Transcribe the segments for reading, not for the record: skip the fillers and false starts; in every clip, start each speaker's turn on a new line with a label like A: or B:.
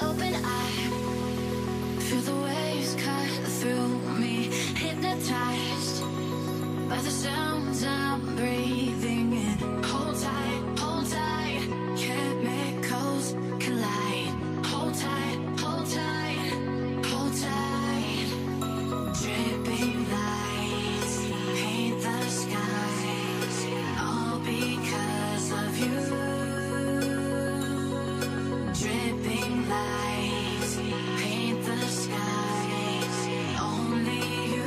A: open eye, feel the waves cut through me, hypnotized by the sounds I'm breathing in. Hold tight, chemicals collide. Hold tight, hold tight, hold tight. Dripping lights paint the skies, all because of you. Dripping lights paint the skies, only you.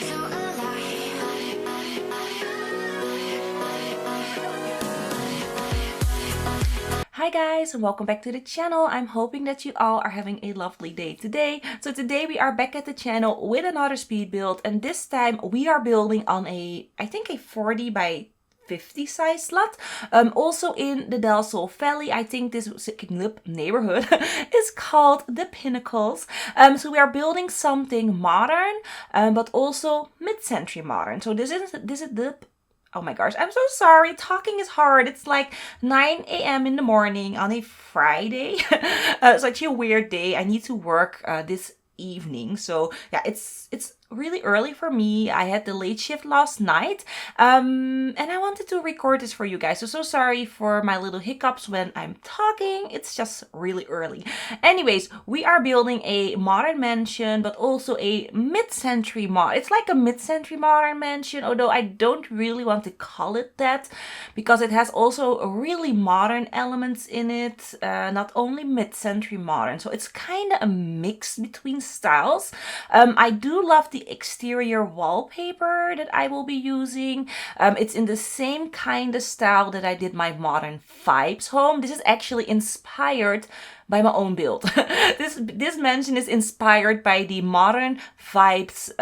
A: So
B: Hi guys, and welcome back to the channel. I'm hoping that you all are having a lovely day today. So today we are back at the channel with another speed build, and this time we are building on I think a 40 by 50 size slot, also in the Del Sol Valley. I think this neighborhood is called the Pinnacles. So we are building something modern, but also mid-century modern. So this is the oh my gosh, I'm so sorry. Talking is hard. It's like 9 a.m. in the morning on a Friday. It's actually a weird day. I need to work this evening. So yeah, it's really early for me. I had the late shift last night, and I wanted to record this for you guys. So sorry for my little hiccups when I'm talking. It's just really early. Anyways, we are building a modern mansion, but also a mid-century it's like a mid-century modern mansion, although I don't really want to call it that because it has also really modern elements in it, not only mid-century modern. So it's kind of a mix between styles. I do love the exterior wallpaper that I will be using. It's in the same kind of style that I did my Modern Vibes home. This is actually inspired by my own build. This mansion is inspired by the Modern Vibes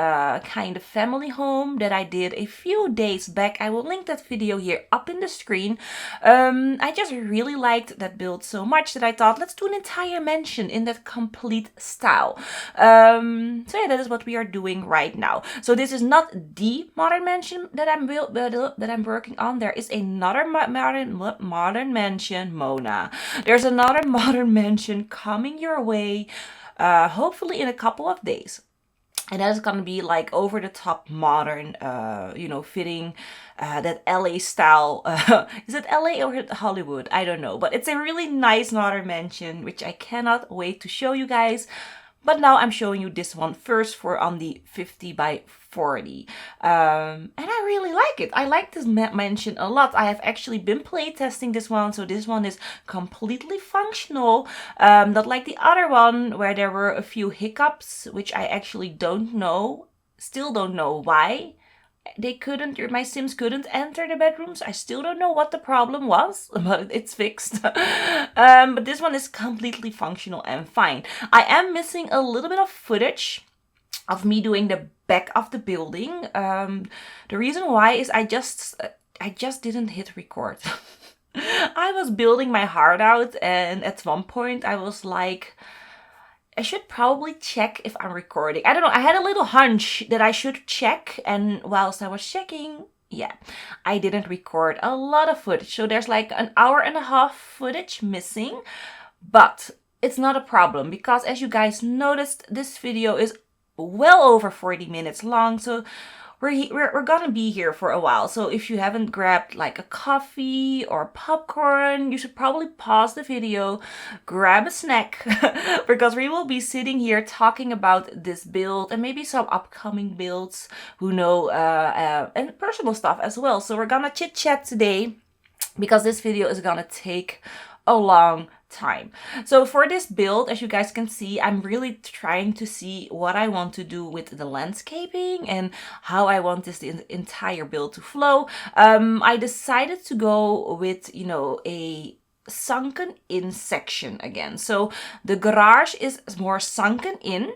B: kind of family home that I did a few days back. I will link that video here up in the screen. I just really liked that build so much that I thought, let's do an entire mansion in that complete style. So yeah, that is what we are doing right now. So this is not the modern mansion that I'm working on. There is another modern mansion, Mona. There's another modern mansion coming your way, hopefully in a couple of days. And that is gonna be like over the top modern, fitting that LA style. Is it LA or Hollywood? I don't know. But it's a really nice modern mansion, which I cannot wait to show you guys. But now I'm showing you this one first for on the 50 by 40. And I really like it. I like this mansion a lot. I have actually been play testing this one. So this one is completely functional. Not like the other one where there were a few hiccups, which I actually still don't know why. My Sims couldn't enter the bedrooms. I still don't know what the problem was, but it's fixed. But this one is completely functional and fine. I am missing a little bit of footage of me doing the back of the building. The reason why is I just didn't hit record. I was building my heart out, and at one point I was like, I should probably check if I'm recording. I don't know. I had a little hunch that I should check. And whilst I was checking, yeah, I didn't record a lot of footage. So there's like an hour and a half footage missing. But it's not a problem because as you guys noticed, this video is well over 40 minutes long. So we're gonna be here for a while. So if you haven't grabbed like a coffee or popcorn, you should probably pause the video, grab a snack, because we will be sitting here talking about this build and maybe some upcoming builds, and personal stuff as well. So we're gonna chit chat today because this video is gonna take a long time. So for this build, as you guys can see, I'm really trying to see what I want to do with the landscaping and how I want this entire build to flow. I decided to go with, a sunken in section again. So the garage is more sunken in.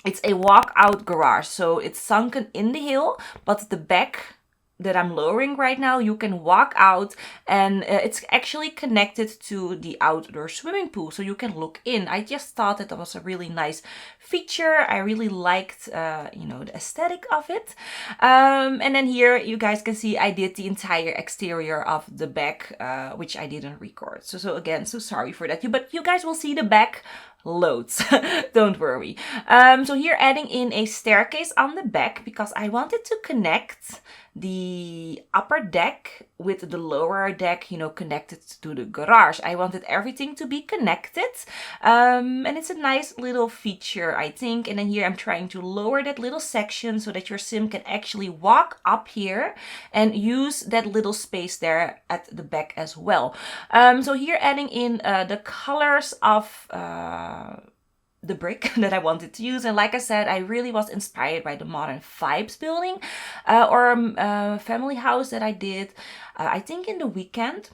B: It's a walkout garage, so it's sunken in the hill, but the back that I'm lowering right now, you can walk out, and it's actually connected to the outdoor swimming pool, so you can look in. I just thought that was a really nice feature. I really liked, you know, the aesthetic of it. And then here you guys can see I did the entire exterior of the back, which I didn't record. So again, so sorry for that. But you guys will see the back loads. Don't worry. So here adding in a staircase on the back because I wanted to connect the upper deck with the lower deck, you know, connected to the garage. I wanted everything to be connected. And it's a nice little feature, I think. And then here I'm trying to lower that little section so that your sim can actually walk up here and use that little space there at the back as well. So here adding in the colors of the brick that I wanted to use. And like I said, I really was inspired by the Modern Vibes building or family house that I did, I think in the weekend.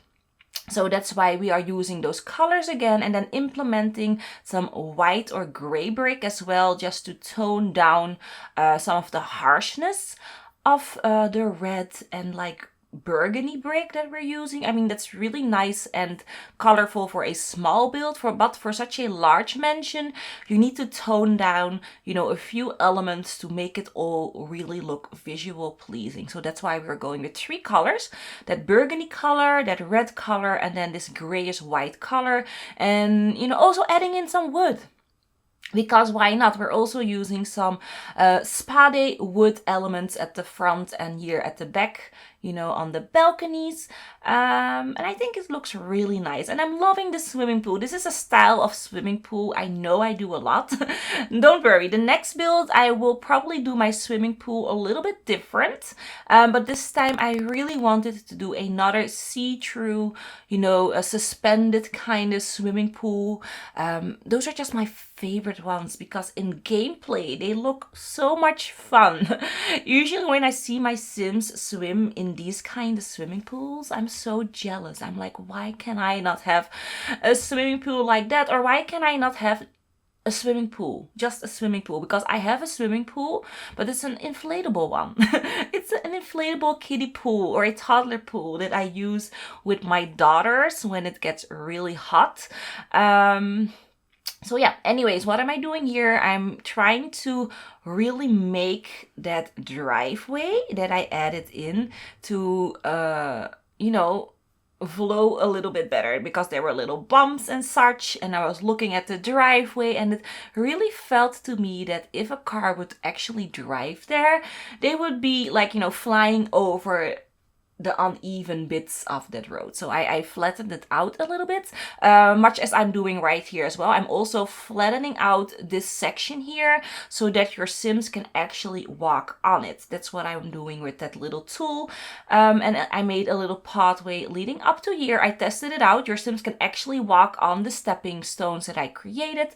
B: So that's why we are using those colors again, and then implementing some white or gray brick as well, just to tone down some of the harshness of the red and like burgundy brick that we're using. I mean, that's really nice and colorful for a small build, but for such a large mansion, you need to tone down, you know, a few elements to make it all really look visual pleasing. So that's why we're going with 3 colors: that burgundy color, that red color, and then this grayish white color. And, you know, also adding in some wood. Because why not? We're also using some spade wood elements at the front and here at the back, you know, on the balconies. And I think it looks really nice. And I'm loving the swimming pool. This is a style of swimming pool I know I do a lot. Don't worry. The next build, I will probably do my swimming pool a little bit different. But this time I really wanted to do another see-through, you know, a suspended kind of swimming pool. Those are just my favorite ones because in gameplay they look so much fun. Usually when I see my sims swim in these kind of swimming pools, I'm so jealous. I'm like, why can I not have a swimming pool like that? Or why can I not have a swimming pool, just a swimming pool? Because I have a swimming pool, but it's an inflatable one. It's an inflatable kiddie pool or a toddler pool that I use with my daughters when it gets really hot. So yeah, anyways, what am I doing here? I'm trying to really make that driveway that I added in to, you know, flow a little bit better because there were little bumps and such, and I was looking at the driveway and it really felt to me that if a car would actually drive there, they would be like, you know, flying over the uneven bits of that road. So I flattened it out a little bit, much as I'm doing right here as well. I'm also flattening out this section here so that your sims can actually walk on it. That's what I'm doing with that little tool. And I made a little pathway leading up to here. I tested it out. Your sims can actually walk on the stepping stones that I created.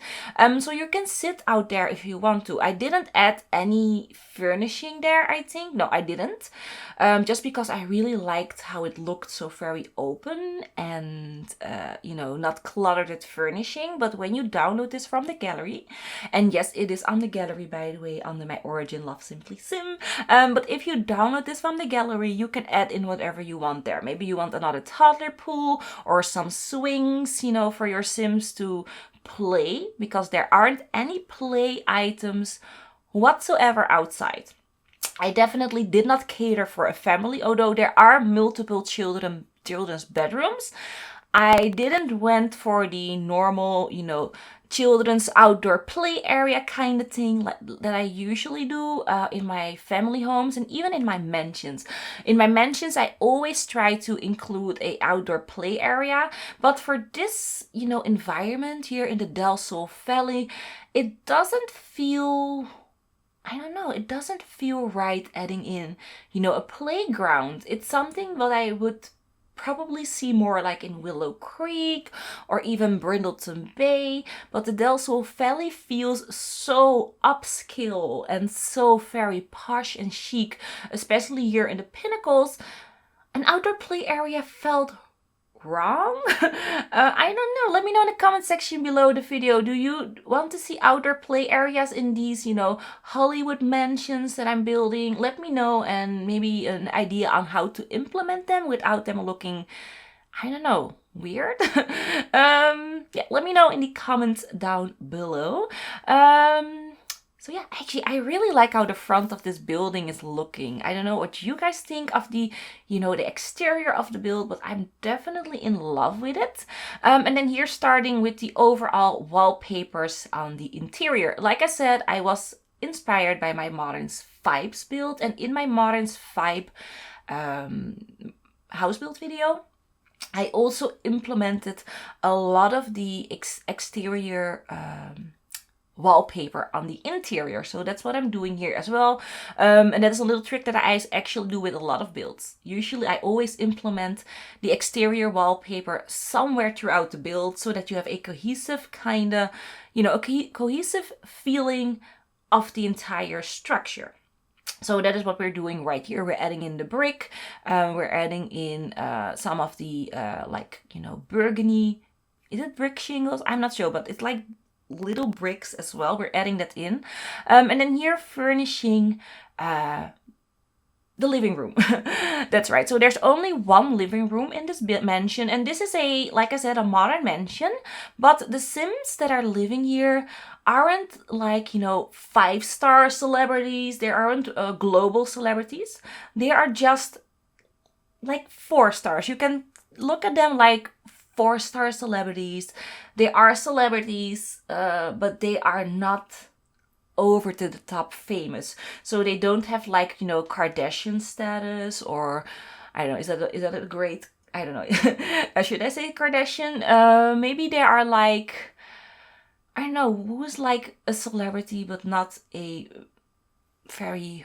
B: So you can sit out there if you want to. I didn't add any furnishing there, I think. No, I didn't. Just because I really liked how it looked so very open and, you know, not cluttered with furnishing. But when you download this from the gallery, and yes, it is on the gallery, by the way, under my origin LoveSimplySim. But if you download this from the gallery, you can add in whatever you want there. Maybe you want another toddler pool or some swings, you know, for your sims to play, because there aren't any play items whatsoever outside. I definitely did not cater for a family, although there are multiple children's bedrooms. I didn't went for the normal, you know, children's outdoor play area kind of thing that I usually do in my family homes and even in my mansions. In my mansions, I always try to include a outdoor play area. But for this, you know, environment here in the Del Sol Valley, it doesn't feel... I don't know, it doesn't feel right adding in, you know, a playground. It's something that I would probably see more like in Willow Creek or even Brindleton Bay. But the Del Sol Valley feels so upscale and so very posh and chic, especially here in the Pinnacles. An outdoor play area felt wrong. I don't know. Let me know in the comment section below the video. Do you want to see outdoor play areas in these, you know, Hollywood mansions that I'm building? Let me know, and maybe an idea on how to implement them without them looking, I don't know, weird. Yeah, let me know in the comments down below. So yeah, actually, I really like how the front of this building is looking. I don't know what you guys think of the, you know, the exterior of the build, but I'm definitely in love with it. And then here, starting with the overall wallpapers on the interior. Like I said, I was inspired by my Modern's Vibes build, and in my Modern's Vibe house build video, I also implemented a lot of the exterior wallpaper on the interior. So that's what I'm doing here as well. And that is a little trick that I actually do with a lot of builds. Usually I always implement the exterior wallpaper somewhere throughout the build so that you have a cohesive kind of, you know, a cohesive feeling of the entire structure. So that is what we're doing right here. We're adding in the brick. We're adding in some of the like, you know, burgundy. Is it brick shingles? I'm not sure, but it's like little bricks as well. We're adding that in. And then here, furnishing the living room. That's right. So there's only one living room in this mansion. And this is a, like I said, a modern mansion. But the Sims that are living here aren't like, you know, 5-star celebrities. They aren't global celebrities. They are just like 4 stars. You can look at them like 4-star celebrities. They are celebrities, but they are not over to the top famous. So they don't have like, you know, Kardashian status, or I don't know, is that a great, I don't know. Should I say Kardashian? Maybe they are like, I don't know, who's like a celebrity but not a very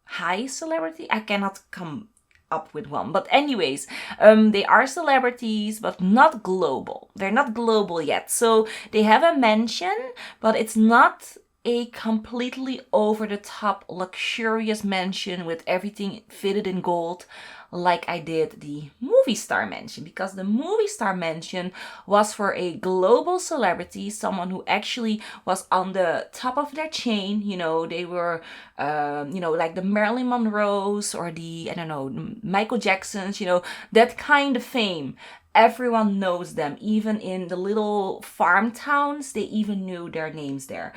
B: high celebrity. I cannot come up with one, but anyways, they are celebrities but not global. They're not global yet. So they have a mansion, but it's not a completely over the top luxurious mansion with everything fitted in gold like I did the movie star mansion, because the movie star mansion was for a global celebrity, someone who actually was on the top of their chain. You know, they were, you know, like the Marilyn Monroes or the, I don't know, Michael Jacksons, you know, that kind of fame. Everyone knows them. Even in the little farm towns, they even knew their names there.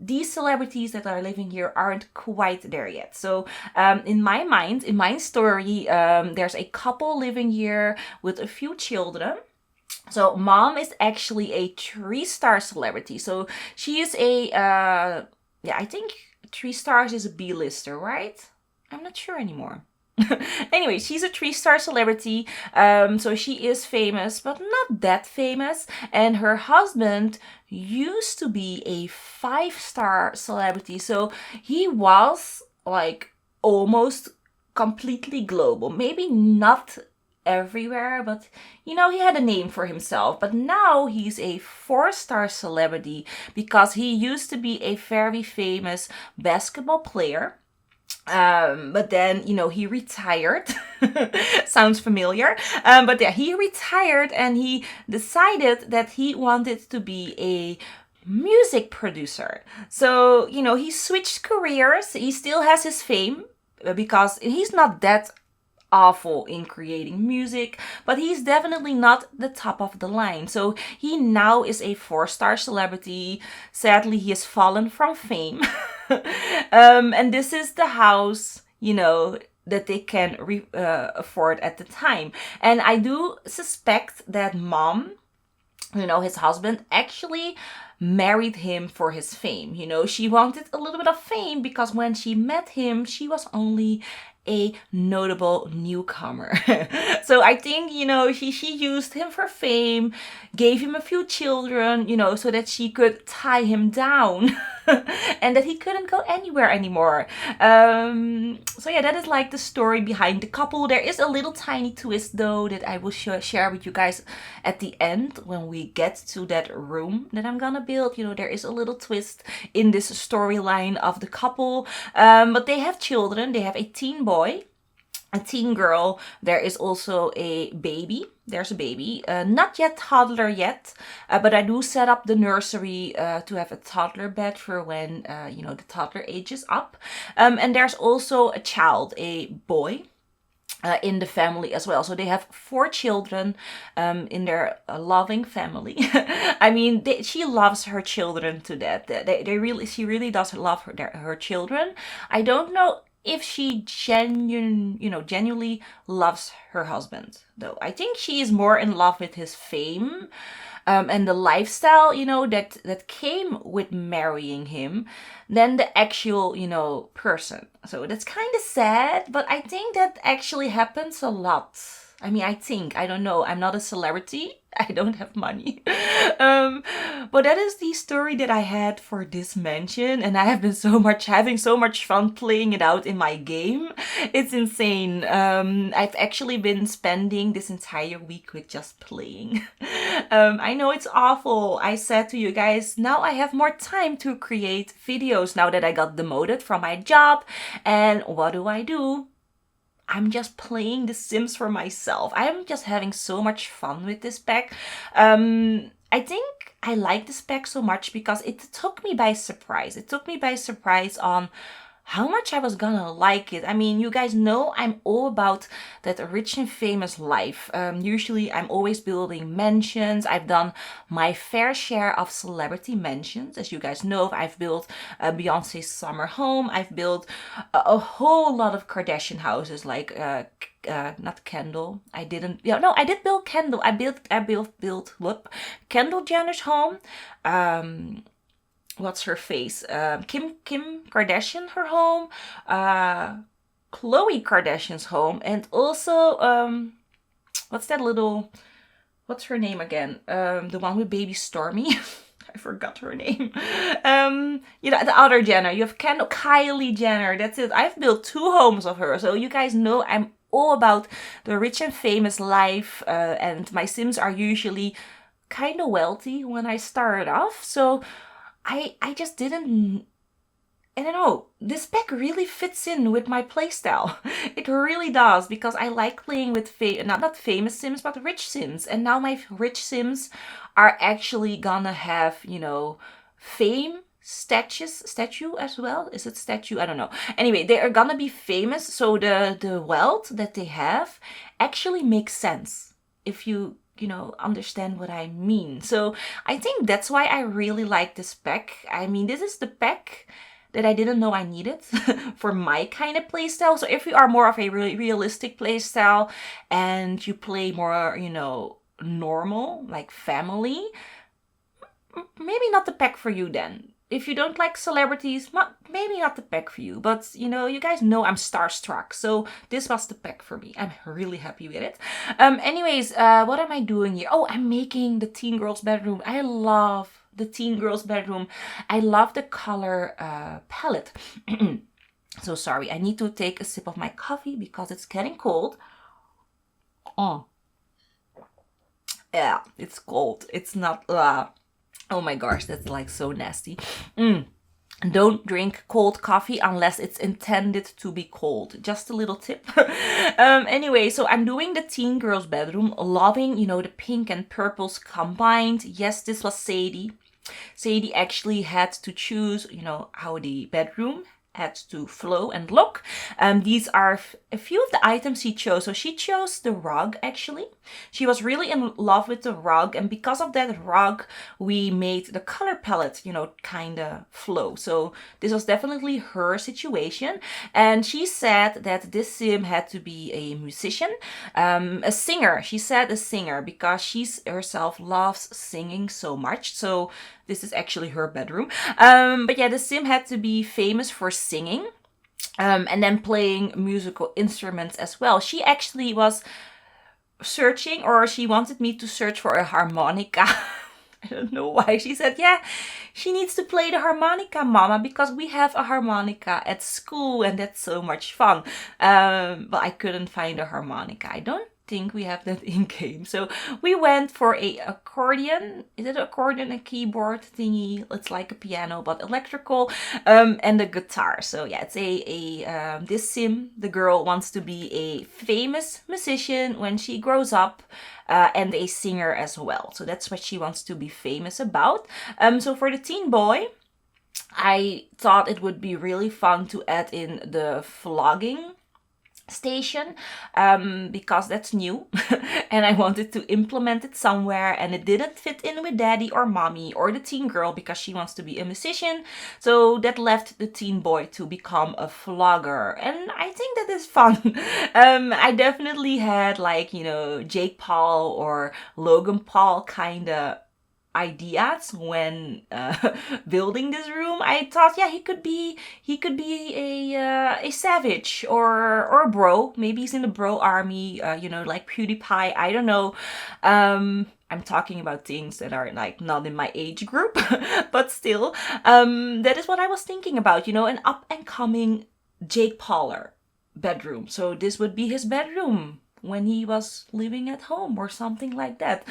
B: These celebrities that are living here aren't quite there yet. So in my mind, in my story, there's a couple living here with a few children. So mom is actually a 3-star celebrity. So she is a, yeah, I think 3 stars is a B-lister, right? I'm not sure anymore. Anyway, she's a 3-star celebrity, so she is famous, but not that famous. And her husband used to be a 5-star celebrity, so he was like almost completely global. Maybe not everywhere, but you know, he had a name for himself. But now he's a 4-star celebrity because he used to be a very famous basketball player. But then, you know, he retired. Sounds familiar. But yeah, he retired and he decided that he wanted to be a music producer. So, you know, he switched careers. He still has his fame because he's not that awful in creating music, but he's definitely not the top of the line. So he now is a 4-star celebrity. Sadly, he has fallen from fame. And this is the house, you know, that they can afford at the time. And I do suspect that mom, you know, his husband, actually married him for his fame. You know, she wanted a little bit of fame because when she met him, she was only a notable newcomer. So I think, you know, she used him for fame, gave him a few children, you know, so that she could tie him down and that he couldn't go anywhere anymore. So yeah, that is like the story behind the couple. There is a little tiny twist though that I will share with you guys at the end when we get to that room that I'm gonna build. You know, there is a little twist in this storyline of the couple. But they have children. They have a teen boy, a teen girl. There is also a baby there's a baby, not yet toddler yet, but I do set up the nursery to have a toddler bed for when, you know, the toddler age is up. And there's also a child, a boy. In the family as well. So they have 4 children in their loving family. I mean, she loves her children to death. She really does love her children. I don't know if she genuinely loves her husband, though. I think she is more in love with his fame and the lifestyle, you know, that came with marrying him than the actual, you know, person. So that's kind of sad, but I think that actually happens a lot. I mean, I don't know. I'm not a celebrity. I don't have money. But that is the story that I had for this mansion. And I have been having so much fun playing it out in my game. It's insane. I've actually been spending this entire week with just playing. I know it's awful. I said to you guys, now I have more time to create videos now that I got demoted from my job. And what do? I'm just playing The Sims for myself. I'm just having so much fun with this pack. I think I like this pack so much because it took me by surprise. It took me by surprise on how much I was gonna like it. I mean, you guys know I'm all about that rich and famous life. Usually I'm always building mansions. I've done my fair share of celebrity mansions. As you guys know, I've built Beyonce's summer home. I've built a whole lot of Kardashian houses, like not Kendall. I didn't. Yeah, no, I did build Kendall. I built Kendall Jenner's home. What's her face? Kim Kardashian, her home. Khloe Kardashian's home, and also what's her name again? The one with baby Stormy. I forgot her name. You know, the other Jenner. You have Kylie Jenner. That's it. I've built 2 homes of her. So you guys know I'm all about the rich and famous life. And my Sims are usually kind of wealthy when I started off. So I just didn't, I don't know, this pack really fits in with my playstyle. It really does, because I like playing with not famous Sims, but rich Sims. And now my rich Sims are actually gonna have, you know, statue as well. Is it statue? I don't know. Anyway, they are gonna be famous. So the wealth that they have actually makes sense if you know, understand what I mean. So I think that's why I really like this pack. I mean, this is the pack that I didn't know I needed for my kind of playstyle. So if you are more of a really realistic playstyle and you play more, you know, normal, like family, maybe not the pack for you then. If you don't like celebrities, maybe not the pack for you. But, you know, you guys know I'm starstruck. So this was the pack for me. I'm really happy with it. Anyways, what am I doing here? Oh, I'm making the teen girl's bedroom. I love the teen girl's bedroom. I love the color palette. So sorry, I need to take a sip of my coffee because it's getting cold. Oh. Yeah, it's cold. It's not... Oh my gosh, that's like so nasty. Don't drink cold coffee unless it's intended to be cold. Just a little tip. Anyway, so I'm doing the teen girl's bedroom. Loving, you know, the pink and purples combined. Yes, this was Sadie. Sadie actually had to choose, you know, how the bedroom had to flow and look. These are a few of the items she chose. So she chose the rug, actually. She was really in love with the rug, and because of that rug, we made the color palette, you know, kind of flow. So this was definitely her situation, and she said that this sim had to be a musician, a singer. She said a singer because she herself loves singing so much. So this is actually her bedroom. But yeah, the sim had to be famous for singing, and then playing musical instruments as well. She actually was searching, or she wanted me to search for a harmonica. I don't know why. She said, yeah, she needs to play the harmonica, Mama, because we have a harmonica at school and that's so much fun. But I couldn't find a harmonica. I don't think we have that in game. So we went for a accordion. Is it accordion, a keyboard thingy? It's like a piano but electrical, and a guitar. So yeah, it's this sim, the girl wants to be a famous musician when she grows up, and a singer as well. So that's what she wants to be famous about. So for the teen boy, I thought it would be really fun to add in the vlogging station, because that's new and I wanted to implement it somewhere, and it didn't fit in with daddy or mommy or the teen girl because she wants to be a musician. So that left the teen boy to become a vlogger, and I think that is fun. I definitely had like, you know, Jake Paul or Logan Paul kind of ideas when building this room. I thought, yeah, he could be a savage or a bro. Maybe he's in the bro army, you know, like PewDiePie. I don't know. I'm talking about things that are like not in my age group, but still, that is what I was thinking about, you know, an up and coming Jake Pauler bedroom. So this would be his bedroom when he was living at home or something like that.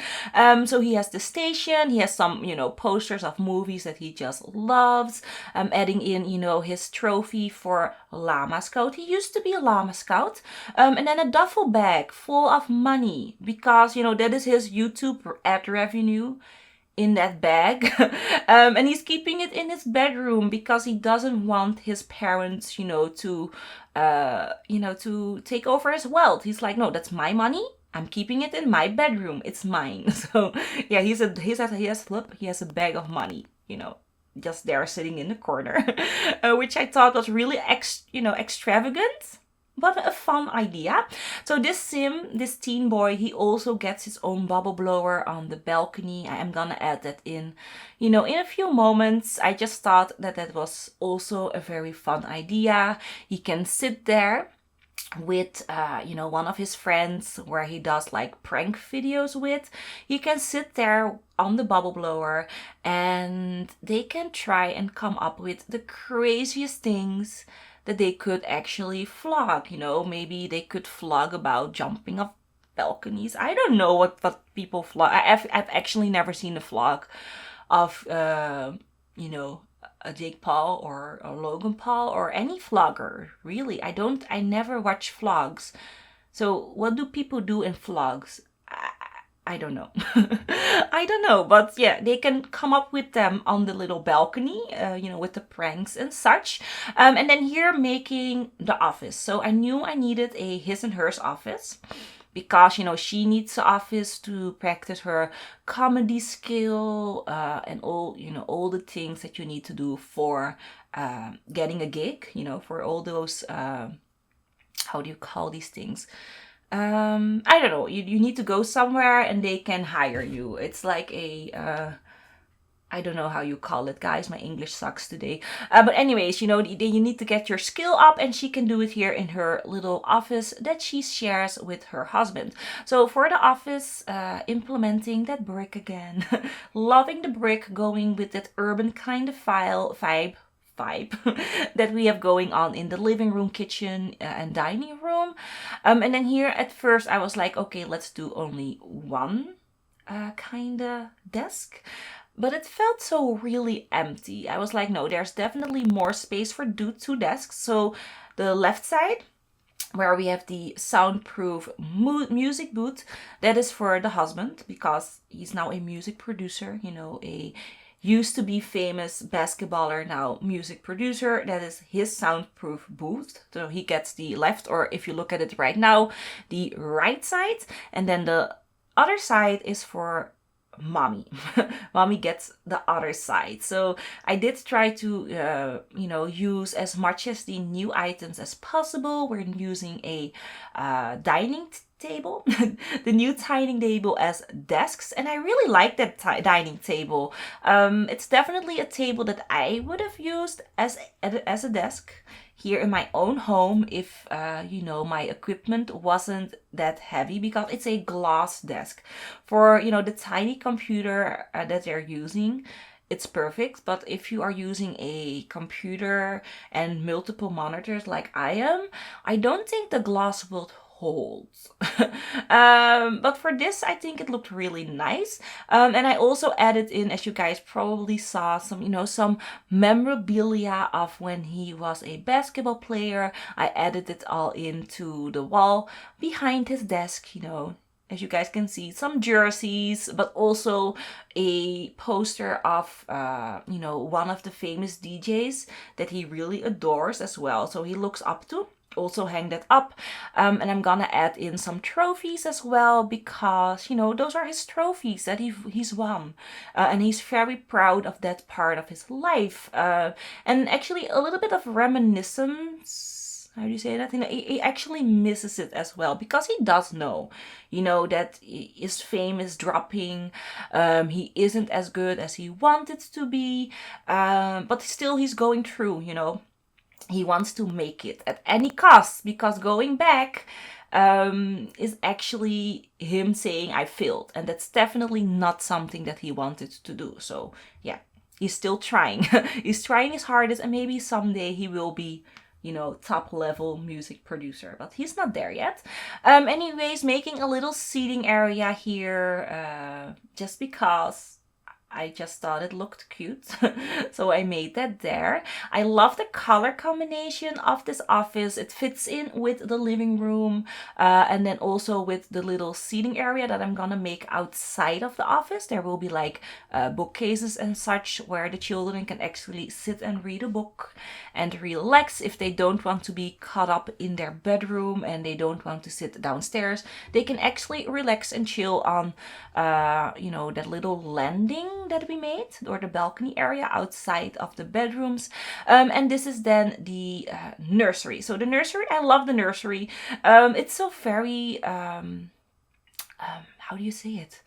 B: So he has the station, he has some, you know, posters of movies that he just loves, adding in, you know, his trophy for Llama Scout. He used to be a Llama Scout. And then a duffel bag full of money, because, you know, that is his YouTube ad revenue in that bag. And he's keeping it in his bedroom because he doesn't want his parents, you know, to take over his wealth. He's like, no, that's my money. I'm keeping it in my bedroom. It's mine. So yeah, he has a bag of money, you know, just there sitting in the corner, which I thought was really extravagant, but a fun idea. So this teen boy, he also gets his own bubble blower on the balcony. I am gonna add that in, you know, in a few moments. I just thought that was also a very fun idea. He can sit there with one of his friends where he does like prank videos with. He can sit there on the bubble blower and they can try and come up with the craziest things that they could actually vlog. You know, maybe they could vlog about jumping off balconies. I don't know what people vlog. I've actually never seen a vlog of a Jake Paul or a Logan Paul or any vlogger. Really, I never watch vlogs. So what do people do in vlogs? I don't know. I don't know, but yeah, they can come up with them on the little balcony, with the pranks and such. And then here making the office. So I knew I needed a his and hers office because, she needs the office to practice her comedy skill, and all the things that you need to do for getting a gig, for all those, how do you call these things? I don't know. You need to go somewhere and they can hire you. It's like I don't know how you call it, guys. My English sucks today. But anyways, you need to get your skill up, and she can do it here in her little office that she shares with her husband. So for the office, implementing that brick again. Loving the brick, going with that urban kind of vibe that we have going on in the living room, kitchen, and dining room. And then here at first I was like, okay, let's do only one kind of desk. But it felt so really empty. I was like, no, there's definitely more space for two desks. So the left side, where we have the soundproof music booth, that is for the husband because he's now a music producer, a used to be famous basketballer, now music producer. That is his soundproof booth. So he gets the left, or if you look at it right now, the right side. And then the other side is for mommy. Mommy gets the other side. So I did try to, use as much as the new items as possible. We're using a dining table, the new dining table as desks, and I really like that dining table. It's definitely a table that I would have used as a desk here in my own home if my equipment wasn't that heavy, because it's a glass desk. For the tiny computer that they're using, it's perfect. But if you are using a computer and multiple monitors like I am, I don't think the glass will holds. But for this, I think it looked really nice. And I also added in, as you guys probably saw, some, you know, some memorabilia of when he was a basketball player. I added it all into the wall behind his desk, you know. As you guys can see, some jerseys, but also a poster of, you know, one of the famous DJs that he really adores as well. So he looks up to. Also hang that up. And I'm gonna add in some trophies as well, because, you know, those are his trophies that he's won. And he's very proud of that part of his life. And actually a little bit of reminiscence. How do you say that? You know, he actually misses it as well, because he does know, you know, that his fame is dropping. He isn't as good as he wanted to be, but still he's going through, you know. He wants to make it at any cost, because going back is actually him saying I failed, and that's definitely not something that he wanted to do. So yeah, he's still trying. He's trying his hardest, and maybe someday he will be, you know, top level music producer, but he's not there yet. Anyways, making a little seating area here, just because I just thought it looked cute. So I made that there. I love the color combination of this office. It fits in with the living room, and then also with the little seating area that I'm gonna make outside of the office. There will be like bookcases and such where the children can actually sit and read a book and relax. If they don't want to be caught up in their bedroom and they don't want to sit downstairs, they can actually relax and chill on, you know, that little landing that we made, or the balcony area outside of the bedrooms. And this is then the nursery. So the nursery, I love the nursery. It's so very, how do you say it?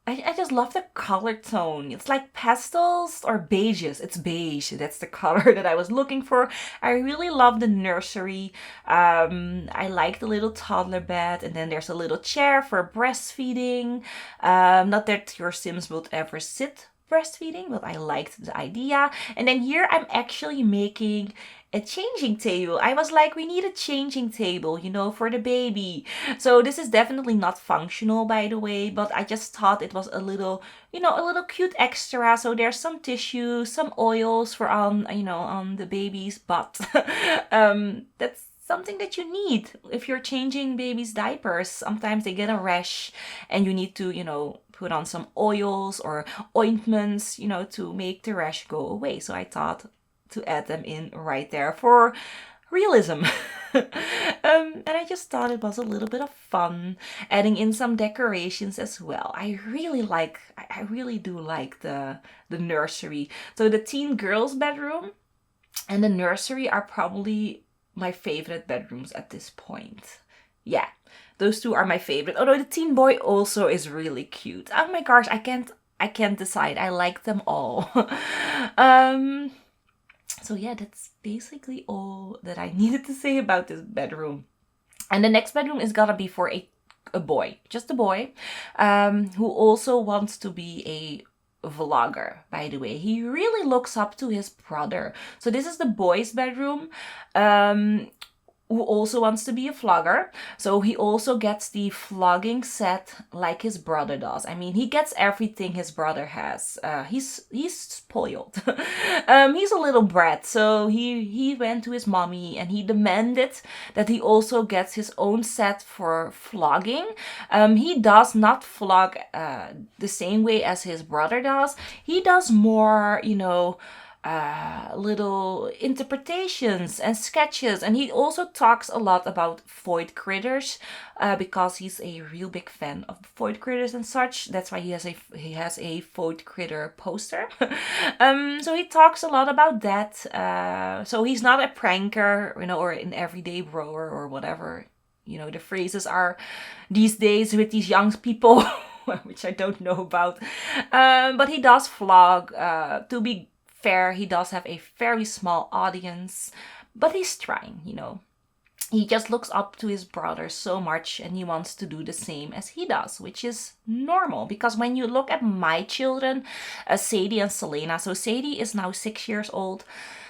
B: I just love the color tone. It's like pastels or beiges. It's beige. That's the color that I was looking for. I really love the nursery. I like the little toddler bed. And then there's a little chair for breastfeeding. Not that your Sims would ever sit breastfeeding, but I liked the idea. And then here I'm actually making a changing table. I was like, we need a changing table, you know, for the baby. So this is definitely not functional, by the way, but I just thought it was a little, you know, a little cute extra. So there's some tissue, some oils for on, you know, on the baby's butt. That's something that you need if you're changing baby's diapers. Sometimes they get a rash and you need to, you know, put on some oils or ointments, you know, to make the rash go away. So I thought to add them in right there for realism. And I just thought it was a little bit of fun, adding in some decorations as well. I really do like the nursery. So the teen girls bedroom and the nursery are probably my favorite bedrooms at this point. Yeah, those two are my favorite. Although the teen boy also is really cute. Oh my gosh, I can't decide. I like them all. So yeah, that's basically all that I needed to say about this bedroom. And the next bedroom is gonna be for a boy, just a boy, who also wants to be a vlogger, by the way. He really looks up to his brother. So this is the boy's bedroom, who also wants to be a vlogger. So he also gets the vlogging set like his brother does. I mean, he gets everything his brother has. He's spoiled. He's a little brat. So he went to his mommy and he demanded that he also gets his own set for vlogging. He does not vlog the same way as his brother does. He does more, you know, little interpretations and sketches, and he also talks a lot about void critters, because he's a real big fan of void critters and such. That's why he has a void critter poster. So he talks a lot about that. So he's not a pranker, you know, or an everyday broer or whatever, you know, the phrases are these days with these young people, which I don't know about. But he does vlog. To be fair, he does have a very small audience, but he's trying, you know. He just looks up to his brother so much and he wants to do the same as he does, which is normal. Because when you look at my children, Sadie and Selena, so Sadie is now 6 years old,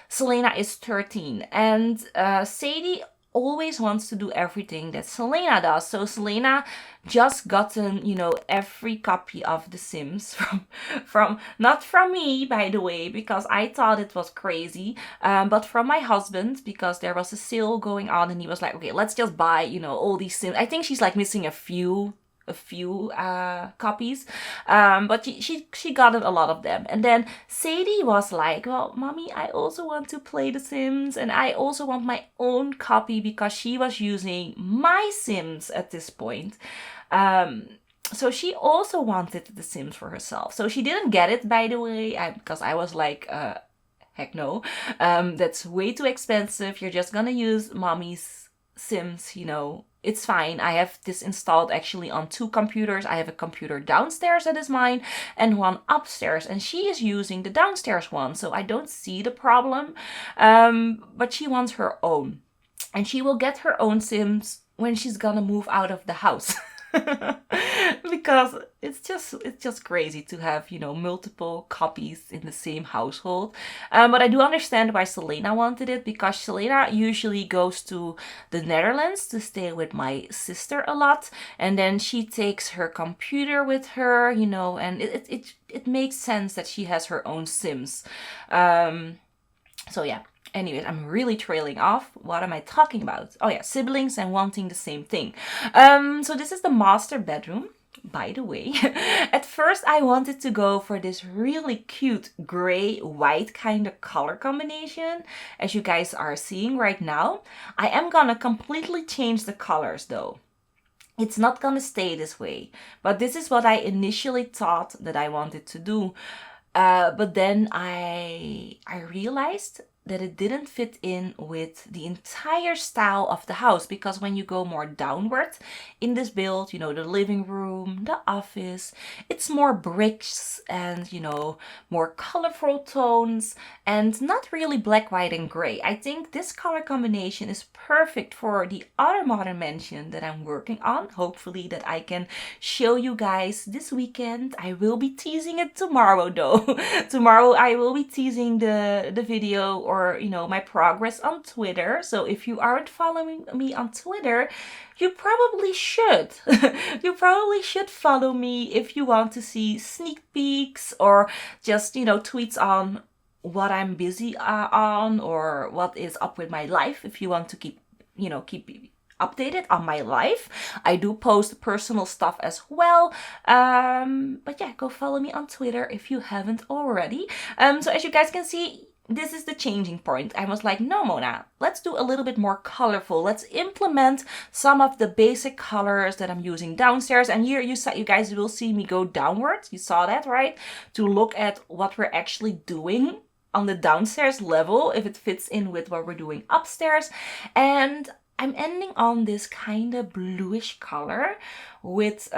B: Selena is 13, and Sadie always wants to do everything that Selena does. So Selena just gotten, you know, every copy of The Sims from not from me, by the way, because I thought it was crazy, but from my husband, because there was a sale going on and he was like, okay, let's just buy, you know, all these Sims. I think she's like missing a few copies, but she got a lot of them. And then Sadie was like, well, mommy, I also want to play The Sims and I also want my own copy, because she was using my Sims at this point. So she also wanted The Sims for herself. So she didn't get it, by the way, because I was like, heck no, that's way too expensive. You're just gonna use mommy's Sims, you know. It's fine. I have this installed actually on 2 computers. I have a computer downstairs that is mine and one upstairs, and she is using the downstairs one, so I don't see the problem. But she wants her own, and she will get her own Sims when she's gonna move out of the house. Because it's just crazy to have, you know, multiple copies in the same household. But I do understand why Selena wanted it, because Selena usually goes to the Netherlands to stay with my sister a lot, and then she takes her computer with her, you know, and it makes sense that she has her own Sims. So yeah. Anyways, I'm really trailing off. What am I talking about? Oh yeah, siblings and wanting the same thing. So this is the master bedroom, by the way. At first I wanted to go for this really cute gray-white kind of color combination, as you guys are seeing right now. I am gonna completely change the colors though. It's not gonna stay this way, but this is what I initially thought that I wanted to do. But then I realized that it didn't fit in with the entire style of the house, because when you go more downward in this build, you know, the living room, the office, it's more bricks and, you know, more colorful tones and not really black, white and gray. I think this color combination is perfect for the other modern mansion that I'm working on. Hopefully that I can show you guys this weekend. I will be teasing it tomorrow though. Tomorrow I will be teasing the video, or, you know, my progress on Twitter. So if you aren't following me on Twitter, you probably should. You probably should follow me if you want to see sneak peeks, or just, you know, tweets on what I'm busy on, or what is up with my life. If you want to keep updated on my life, I do post personal stuff as well. But yeah, go follow me on Twitter if you haven't already. So as you guys can see, this is the changing point. I was like, no, Mona, let's do a little bit more colorful. Let's implement some of the basic colors that I'm using downstairs. And here you guys will see me go downwards. You saw that, right? To look at what we're actually doing on the downstairs level, if it fits in with what we're doing upstairs. And I'm ending on this kind of bluish color with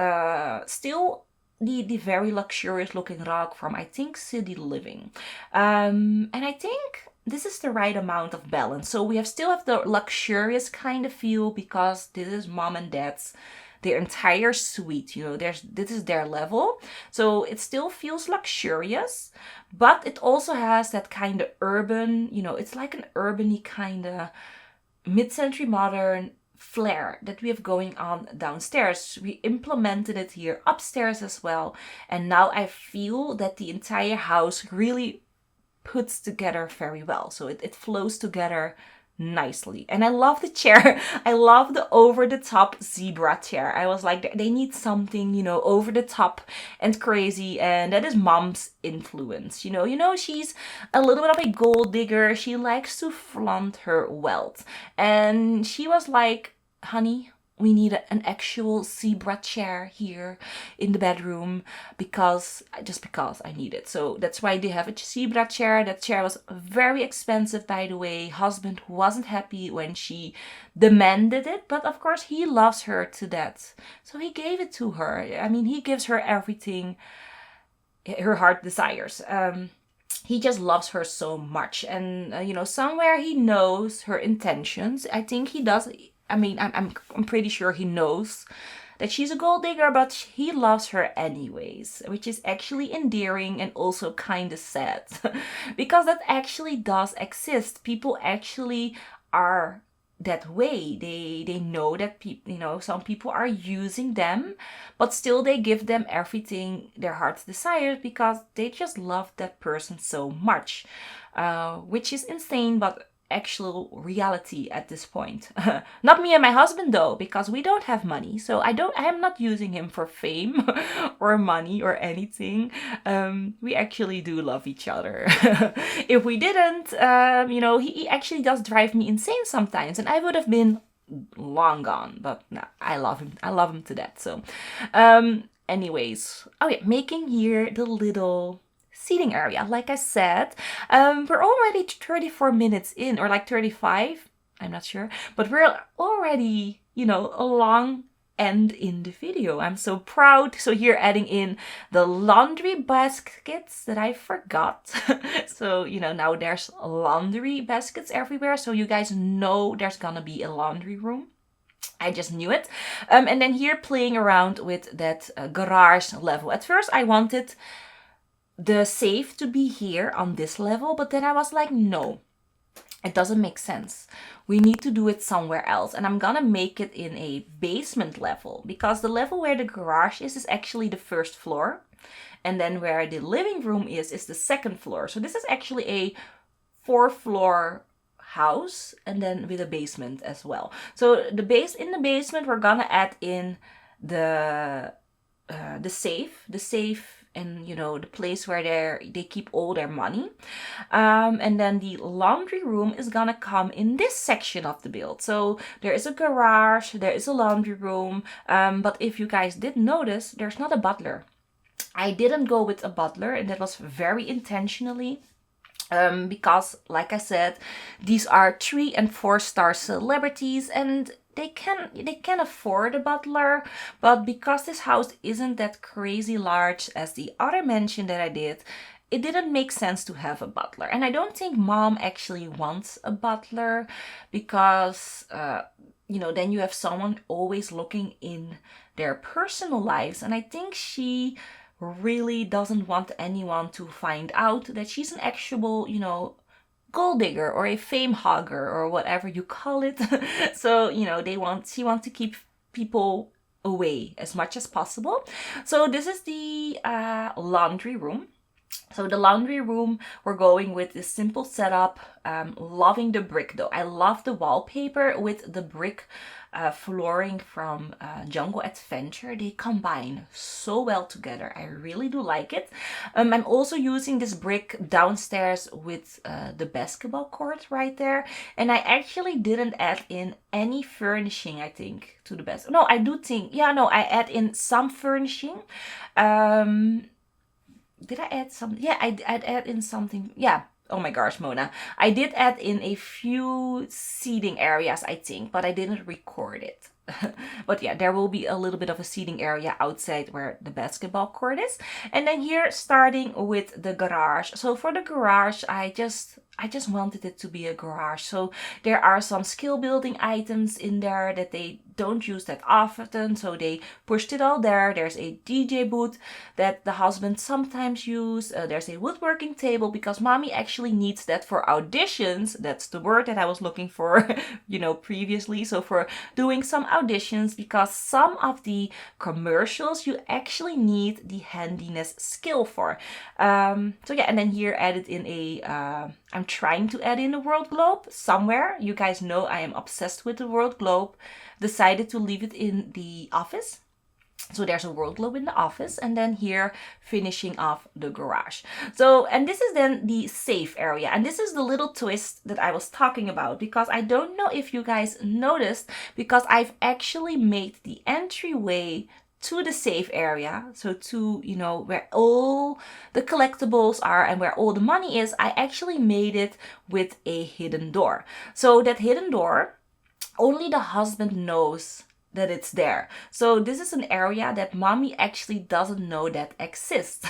B: still the very luxurious looking rug from, I think, City Living. And I think this is the right amount of balance. So we still have the luxurious kind of feel, because this is mom and dad's, their entire suite, you know, this is their level. So it still feels luxurious, but it also has that kind of urban, you know, it's like an urban-y kind of mid-century modern flair that we have going on downstairs. We implemented it here upstairs as well, and now I feel that the entire house really puts together very well. So it flows together nicely. And I love the chair. I love the over-the-top zebra chair. I was like, they need something, you know, over the top and crazy, and that is mom's influence. You know, she's a little bit of a gold digger. She likes to flaunt her wealth. And she was like, honey, we need an actual zebra chair here in the bedroom, because I need it. So that's why they have a zebra chair. That chair was very expensive, by the way. Husband wasn't happy when she demanded it, but of course he loves her to death, so he gave it to her. I mean, he gives her everything her heart desires. He just loves her so much, and you know, somewhere he knows her intentions. I think he does. I mean, I'm pretty sure he knows that she's a gold digger, but he loves her anyways, which is actually endearing and also kind of sad, because that actually does exist. People actually are that way. They know that people, some people are using them, but still they give them everything their hearts desires because they just love that person so much, which is insane, but actual reality at this point. Not me and my husband though, because we don't have money, so I am not using him for fame or money or anything. We actually do love each other. If we didn't, he actually does drive me insane sometimes, and I would have been long gone. But no, I love him to death. So anyways, making here the little seating area. Like I said, we're already 34 minutes in, or like 35, I'm not sure, but we're already, a long end in the video. I'm so proud. So here adding in the laundry baskets that I forgot. So, now there's laundry baskets everywhere. So you guys know there's gonna be a laundry room. I just knew it. And then here playing around with that garage level. At first I wanted the safe to be here on this level, but then I was like, no, it doesn't make sense. We need to do it somewhere else, and I'm gonna make it in a basement level, because the level where the garage is actually the first floor, and then where the living room is the second floor. So this is actually a 4-floor house, and then with a basement as well. So in the basement we're gonna add in the safe, and the place where they keep all their money, and then the laundry room is gonna come in this section of the build. So there is a garage, there is a laundry room, but if you guys did notice, there's not a butler. I didn't go with a butler, and that was very intentionally, because like I said, these are 3- and 4-star celebrities, and they can afford a butler, but because this house isn't that crazy large as the other mansion that I did, it didn't make sense to have a butler. And I don't think mom actually wants a butler, because then you have someone always looking in their personal lives, and I think she really doesn't want anyone to find out that she's an actual, gold digger or a fame hogger or whatever you call it. So, she wants to keep people away as much as possible. So this is the laundry room. So the laundry room, we're going with this simple setup. Loving the brick though. I love the wallpaper with the brick flooring from Jungle Adventure. They combine so well together. I really do like it. I'm also using this brick downstairs with the basketball court right there. And I actually didn't add in any furnishing, I think, to the best. No, I do think, I add in some furnishing. Did I add some? Yeah, I'd add in something. Yeah. Oh my gosh, Mona. I did add in a few seating areas, I think, but I didn't record it. But yeah, there will be a little bit of a seating area outside where the basketball court is. And then here, starting with the garage. So for the garage, I just wanted it to be a garage. So there are some skill building items in there that they don't use that often, so they pushed it all there. There's a DJ booth that the husband sometimes use. There's a woodworking table because mommy actually needs that for auditions. That's the word that I was looking for, previously. So for doing some auditions, because some of the commercials you actually need the handiness skill for. And then here added in I'm trying to add in a world globe somewhere. You guys know I am obsessed with the world globe. Decided to leave it in the office. So there's a world globe in the office, and then here finishing off the garage. So, and this is then the safe area. And this is the little twist that I was talking about, because I don't know if you guys noticed, because I've actually made the entryway to the safe area, so to, where all the collectibles are and where all the money is, I actually made it with a hidden door. So that hidden door, only the husband knows that it's there. So this is an area that mommy actually doesn't know that exists.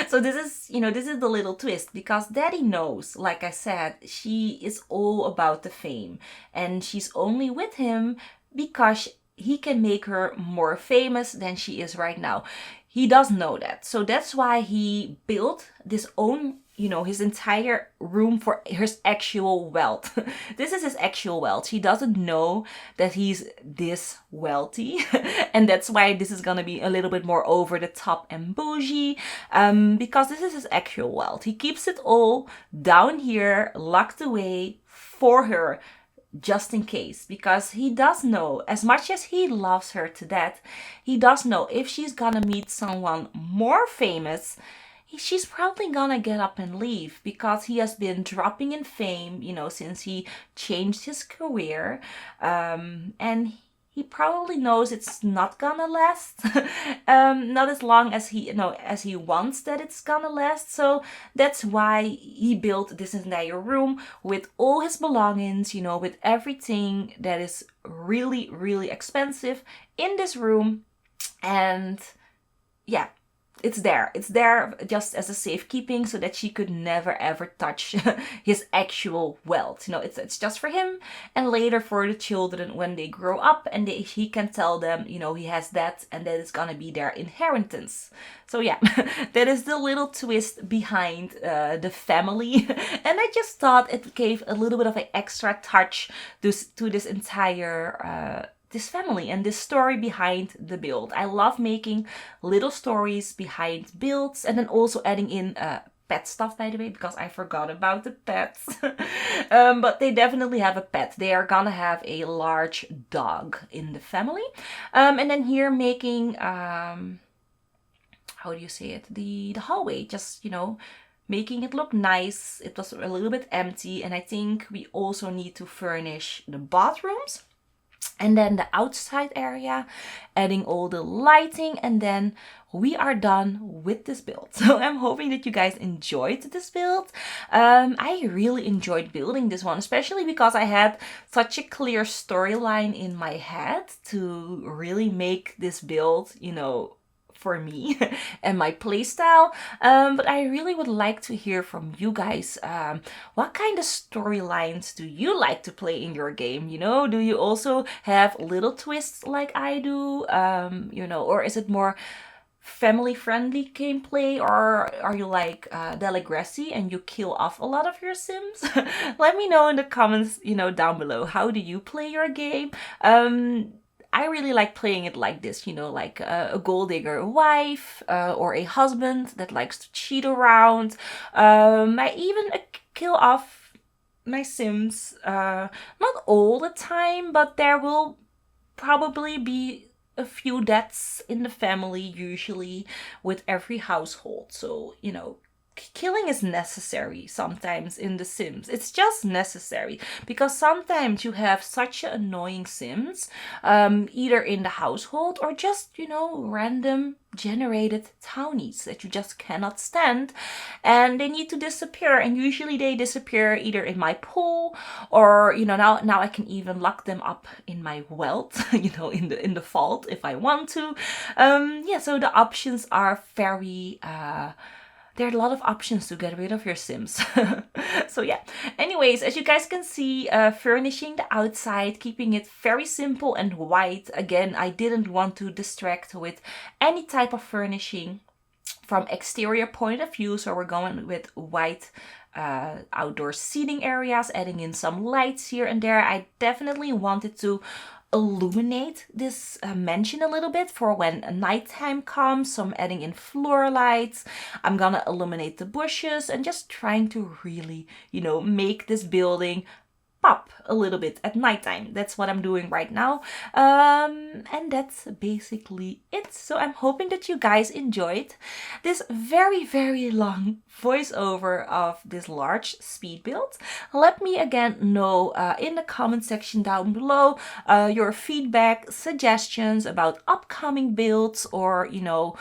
B: So this is the little twist, because daddy knows, like I said, she is all about the fame, and she's only with him because he can make her more famous than she is right now. He does know that. So that's why he built this own you know, his entire room for his actual wealth. This is his actual wealth. He doesn't know that he's this wealthy. And that's why this is gonna be a little bit more over the top and bougie, because this is his actual wealth. He keeps it all down here, locked away for her, just in case, because he does know, as much as he loves her to death, he does know if she's gonna meet someone more famous, she's probably gonna get up and leave, because he has been dropping in fame, you know, since he changed his career, and he probably knows it's not gonna last, not as long as he, you know, as he wants that it's gonna last. So that's why he built this entire room with all his belongings, you know, with everything that is really, really expensive in this room. And yeah, it's there just as a safekeeping, so that she could never ever touch his actual wealth. You know, it's just for him, and later for the children when they grow up, and he can tell them, you know, he has that, and that is gonna be their inheritance. So yeah, that is the little twist behind the family. And I just thought it gave a little bit of an extra touch to this entire this family and this story behind the build. I love making little stories behind builds, and then also adding in pet stuff, by the way, because I forgot about the pets. But they definitely have a pet. They are gonna have a large dog in the family. And then here making, how do you say it? The hallway, just, you know, making it look nice. It was a little bit empty, and I think we also need to furnish the bathrooms. And then the outside area, adding all the lighting, and then we are done with this build. So I'm hoping that you guys enjoyed this build. I really enjoyed building this one, especially because I had such a clear storyline in my head to really make this build, you know, for me and my playstyle. But I really would like to hear from you guys. What kind of storylines do you like to play in your game? You know, do you also have little twists like I do? You know, or is it more family-friendly gameplay, or are you like Delagrassy and you kill off a lot of your Sims? Let me know in the comments, you know, down below. How do you play your game? I really like playing it like this, you know, like a gold digger wife or a husband that likes to cheat around. I even kill off my Sims, not all the time, but there will probably be a few deaths in the family, usually with every household. So, you know, killing is necessary sometimes in The Sims. It's just necessary because sometimes you have such annoying Sims, either in the household or just, you know, random generated townies that you just cannot stand, and they need to disappear. And usually they disappear either in my pool, or, you know, now I can even lock them up in my wealth, you know, in the vault if I want to. Yeah, so the options are very there are a lot of options to get rid of your Sims. So yeah, anyways, as you guys can see, furnishing the outside, keeping it very simple and white. Again, I didn't want to distract with any type of furnishing from exterior point of view, so we're going with white outdoor seating areas, adding in some lights here and there. I definitely wanted to illuminate this mansion a little bit for when nighttime comes. So I'm adding in floor lights. I'm gonna illuminate the bushes and just trying to really, you know, make this building pop a little bit at nighttime. That's what I'm doing right now. And that's basically it. So I'm hoping that you guys enjoyed this very, very long voiceover of this large speed build. Let me again know in the comment section down below your feedback, suggestions about upcoming builds, or, you know,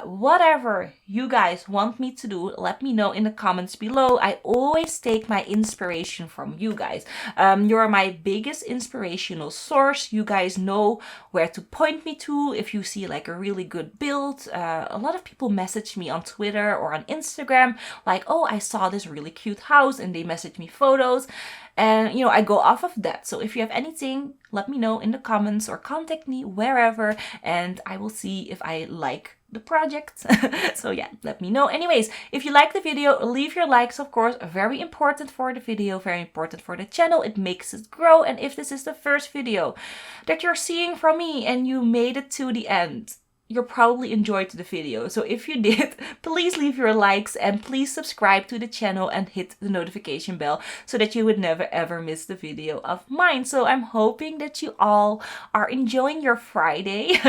B: whatever you guys want me to do. Let me know in the comments below. I always take my inspiration from you guys. You're my biggest inspirational source. You guys know where to point me to if you see like a really good build. A lot of people message me on Twitter or on Instagram like, oh, I saw this really cute house, and they message me photos. And, you know, I go off of that. So if you have anything, let me know in the comments or contact me wherever, and I will see if I like the project. So yeah, let me know. Anyways, if you like the video, leave your likes, of course. Very important for the video, very important for the channel. It makes it grow. And if this is the first video that you're seeing from me and you made it to the end, you probably enjoyed the video. So if you did, please leave your likes and please subscribe to the channel and hit the notification bell so that you would never ever miss the video of mine. So I'm hoping that you all are enjoying your Friday.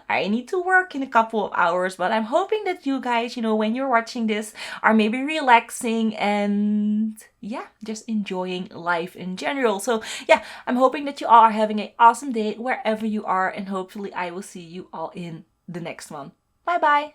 B: I need to work in a couple of hours, but I'm hoping that you guys, you know, when you're watching this, are maybe relaxing and yeah, just enjoying life in general. So yeah, I'm hoping that you all are having an awesome day wherever you are, and hopefully I will see you all in the next one. Bye bye.